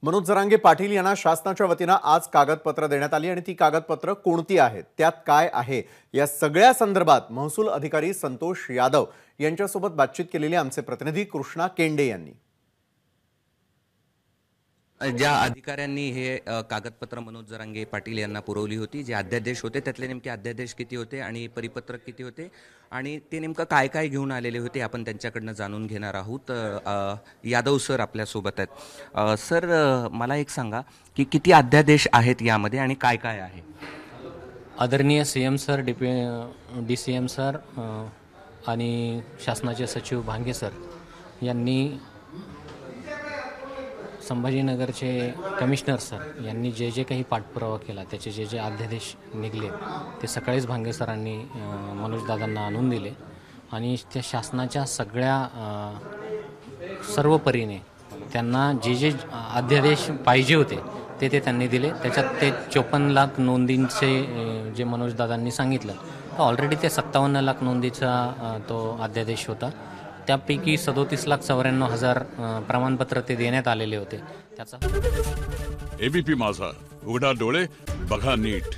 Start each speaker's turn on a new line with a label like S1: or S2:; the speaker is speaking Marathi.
S1: मनोज जरांगे पाटील यांना शासनाच्या वतीने आज कागदपत्र देण्यात आली आणि ती कागदपत्र कोणती आहेत, त्यात काय आहे, या सगळ्या संदर्भात महसूल अधिकारी संतोष यादव यांच्यासोबत बातचीत केलेली आमचे प्रतिनिधी कृष्णा केंडे यांनी।
S2: ज्या अधिकाऱ्यांनी हे कागदपत्र मनोज जरांगे पाटील यांना पुरवली होती, जे अध्यादेश होते त्यातले नेमके अध्यादेश किती होते आणि परिपत्रक किती होते आणि ते नेमकं काय काय घेऊन आलेले होते आपण त्यांच्याकडनं जाणून घेणार आहोत। यादव सर आपल्यासोबत आहेत। सर, मला एक सांगा की किती अध्यादेश आहेत यामध्ये आणि काय काय आहे।
S3: आदरणीय सीएम सर, DCM सर आणि शासनाचे सचिव भांगे सर यांनी संभाजीनगरचे कमिशनर सर यांनी जे जे काही पाठपुरावा केला, त्याचे जे जे अध्यादेश निघले ते सकाळीच भांगे सरांनी मनोजदादांना आणून दिले आणि त्या शासनाच्या सगळ्या सर्व परीने त्यांना जे जे अध्यादेश पाहिजे होते ते त्यांनी दिले। त्याच्यात ते 54 लाख नोंदींचे जे मनोजदादांनी सांगितलं, तर ऑलरेडी ते 57 लाख नोंदीचा तो अध्यादेश होता। त्यापैकी 37,94,000 प्रमाणपत्र ते देण्यात आलेले होते। त्याचा
S4: ABP माझा, उघडा डोळे बघा नीट।